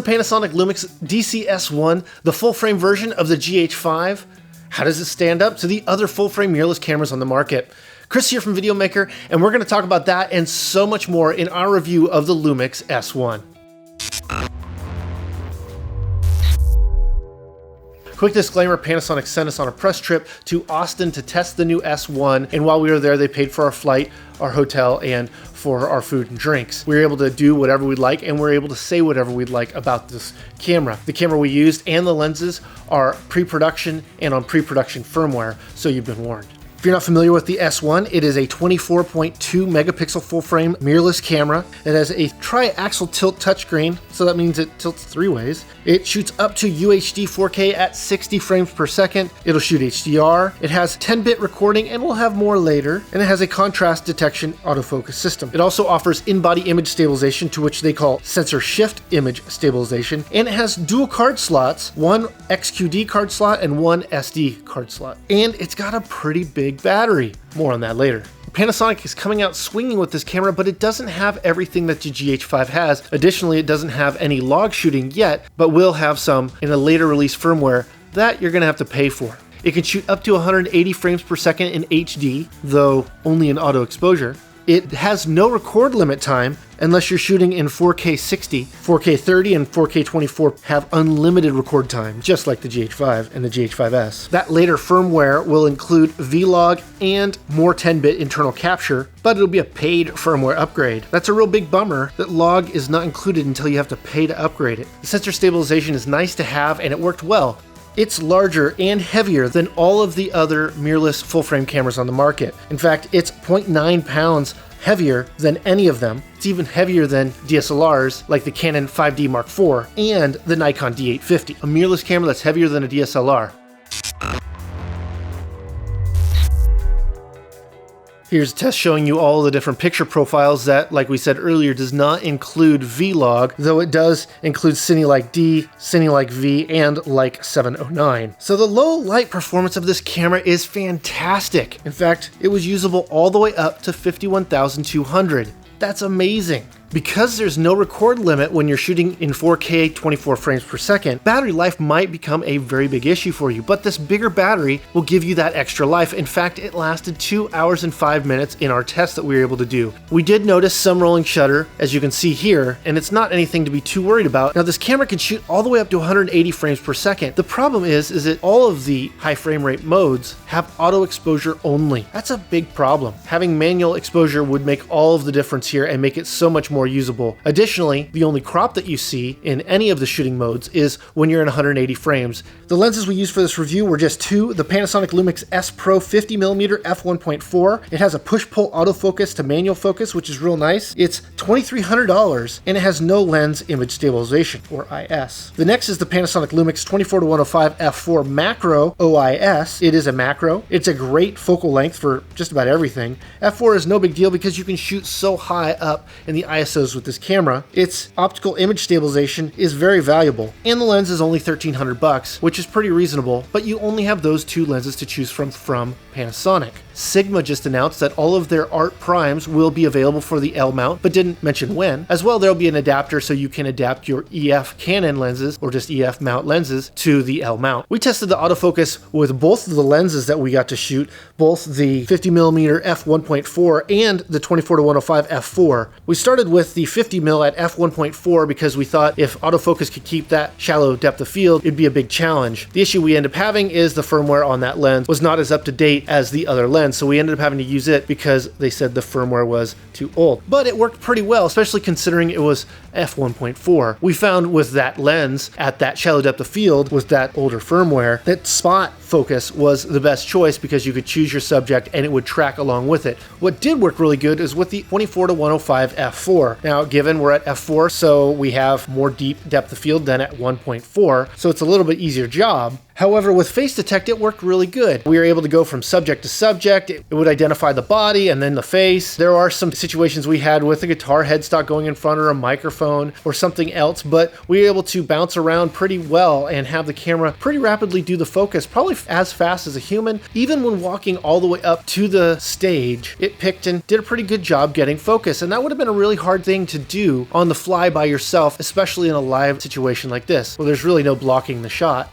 the Panasonic Lumix DC-S1, the full-frame version of the GH5. How does it stand up to the other full-frame mirrorless cameras on the market? Chris here from Videomaker, and we're going to talk about that and so much more in our review of the Lumix S1. Quick disclaimer, Panasonic sent us on a press trip to Austin to test the new S1, and while we were there, they paid for our flight, our hotel, and for our food and drinks. We were able to do whatever we'd like, and we're able to say whatever we'd like about this camera. The camera we used and the lenses are pre-production and on pre-production firmware, so you've been warned. If you're not familiar with the S1, it is a 24.2 megapixel full-frame mirrorless camera. It has a tri-axle tilt touchscreen, so that means it tilts 3 ways. It shoots up to UHD 4K at 60 frames per second. It'll shoot HDR. It has 10-bit recording, and we'll have more later. And it has a contrast detection autofocus system. It also offers in-body image stabilization, to which they call sensor shift image stabilization. And it has dual card slots, one XQD card slot and one SD card slot. And it's got a pretty big battery. More on that later. Panasonic is coming out swinging with this camera, but it doesn't have everything that the GH5 has. Additionally, it doesn't have any log shooting yet, but will have some in a later release firmware that you're going to have to pay for. It can shoot up to 180 frames per second in HD, though only in auto exposure. It has no record limit time unless you're shooting in 4K 60. 4K 30 and 4K 24 have unlimited record time, just like the GH5 and the GH5S. That later firmware will include Vlog and more 10-bit internal capture, but it'll be a paid firmware upgrade. That's a real big bummer that log is not included until you have to pay to upgrade it. The sensor stabilization is nice to have, and it worked well. It's larger and heavier than all of the other mirrorless full-frame cameras on the market. In fact, it's 0.9 pounds heavier than any of them. It's even heavier than DSLRs like the Canon 5D Mark IV and the Nikon D850, a mirrorless camera that's heavier than a DSLR. Here's a test showing you all the different picture profiles that, like we said earlier, does not include Vlog, though it does include Cine-like D, Cine-like V, and like 709. So the low light performance of this camera is fantastic. In fact, it was usable all the way up to 51,200. That's amazing. Because there's no record limit when you're shooting in 4K 24 frames per second, battery life might become a very big issue for you, but this bigger battery will give you that extra life. In fact, it lasted 2 hours and 5 minutes in our test that we were able to do. We did notice some rolling shutter, as you can see here, and it's not anything to be too worried about. Now, this camera can shoot all the way up to 180 frames per second. The problem is that all of the high frame rate modes have auto exposure only. That's a big problem. Having manual exposure would make all of the difference here and make it so much more usable. Additionally, the only crop that you see in any of the shooting modes is when you're in 180 frames. The lenses we used for this review were just two: the Panasonic Lumix S Pro 50mm f1.4. It has a push-pull autofocus to manual focus, which is real nice. It's $2,300 and it has no lens image stabilization, or IS. The next is the Panasonic Lumix 24-105 f4 Macro OIS. It is a macro. It's a great focal length for just about everything. F4 is no big deal because you can shoot so high up in the ISO with this camera. Its optical image stabilization is very valuable, and the lens is only $1,300, which is pretty reasonable, but you only have those two lenses to choose from Panasonic. Sigma just announced that all of their Art Primes will be available for the L mount, but didn't mention when. As well, there'll be an adapter so you can adapt your EF Canon lenses, or just EF mount lenses, to the L mount. We tested the autofocus with both of the lenses that we got to shoot, both the 50mm f1.4 and the 24-105 f4. We started with the 50mm at f1.4 because we thought if autofocus could keep that shallow depth of field, it'd be a big challenge. The issue we end up having is the firmware on that lens was not as up to date as the other lens, so we ended up having to use it because they said the firmware was too old. But it worked pretty well, especially considering it was f1.4. We found with that lens at that shallow depth of field with that older firmware that spot focus was the best choice because you could choose your subject and it would track along with it. What did work really good is with the 24-105 f4. Now, given we're at f4, so we have more deep depth of field than at 1.4, so it's a little bit easier job. However, with face detect, it worked really good. We were able to go from subject to subject. It would identify the body and then the face. There are some situations we had with a guitar headstock going in front or a microphone or something else, but we were able to bounce around pretty well and have the camera pretty rapidly do the focus, probably as fast as a human. Even when walking all the way up to the stage, it picked and did a pretty good job getting focus, and that would have been a really hard thing to do on the fly by yourself, especially in a live situation like this, where there's really no blocking the shot.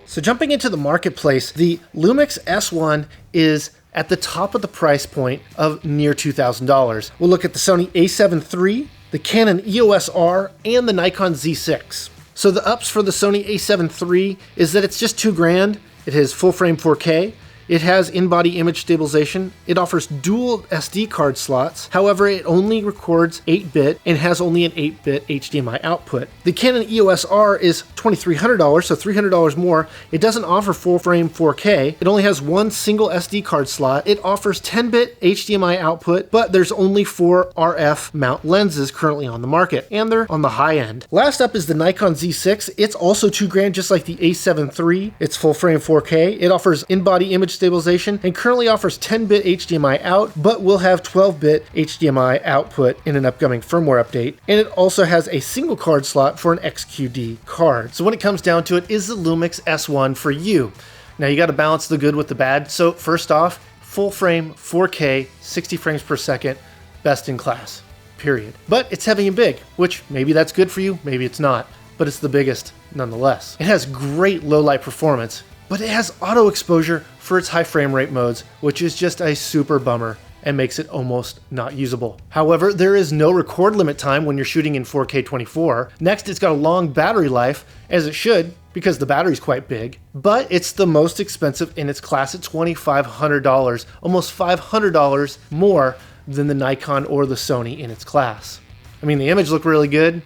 So jumping into the marketplace, the Lumix S1 is at the top of the price point of near $2,000. We'll look at the Sony a7 III, the Canon EOS R, and the Nikon Z6. So the ups for the Sony a7 III is that it's just $2,000. It has full frame 4K. It has in-body image stabilization. It offers dual SD card slots. However, it only records 8-bit and has only an 8-bit HDMI output. The Canon EOS R is $2,300, so $300 more. It doesn't offer full-frame 4K. It only has one single SD card slot. It offers 10-bit HDMI output, but there's only 4 RF mount lenses currently on the market, and they're on the high end. Last up is the Nikon Z6. It's also $2,000, just like the a7 III. It's full-frame 4K. It offers in-body image stabilization and currently offers 10-bit HDMI out, but will have 12-bit HDMI output in an upcoming firmware update. And it also has a single card slot for an XQD card. So when it comes down to it, is the Lumix S1 for you? Now you got to balance the good with the bad. So first off, full frame 4K, 60 frames per second, best in class, period. But it's heavy and big, which maybe that's good for you, maybe it's not, but it's the biggest nonetheless. It has great low light performance, but it has auto exposure for its high frame rate modes, which is just a super bummer and makes it almost not usable. However, there is no record limit time when you're shooting in 4K 24. Next, it's got a long battery life, as it should, because the battery's quite big, but it's the most expensive in its class at $2,500, almost $500 more than the Nikon or the Sony in its class. I mean, the image looked really good.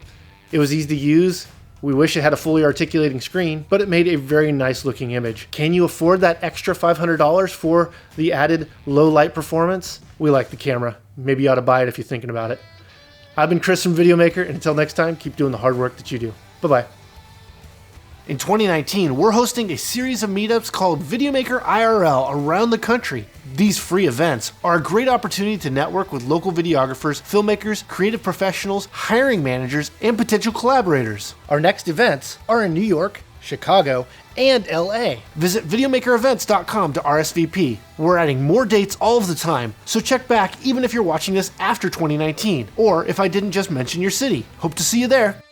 It was easy to use. We wish it had a fully articulating screen, but it made a very nice looking image. Can you afford that extra $500 for the added low light performance? We like the camera. Maybe you ought to buy it if you're thinking about it. I've been Chris from Videomaker, and until next time, keep doing the hard work that you do. Bye-bye. In 2019, we're hosting a series of meetups called Videomaker IRL around the country. These free events are a great opportunity to network with local videographers, filmmakers, creative professionals, hiring managers, and potential collaborators. Our next events are in New York, Chicago, and LA. Visit videomakerevents.com to RSVP. We're adding more dates all of the time, so check back even if you're watching this after 2019, or if I didn't just mention your city. Hope to see you there.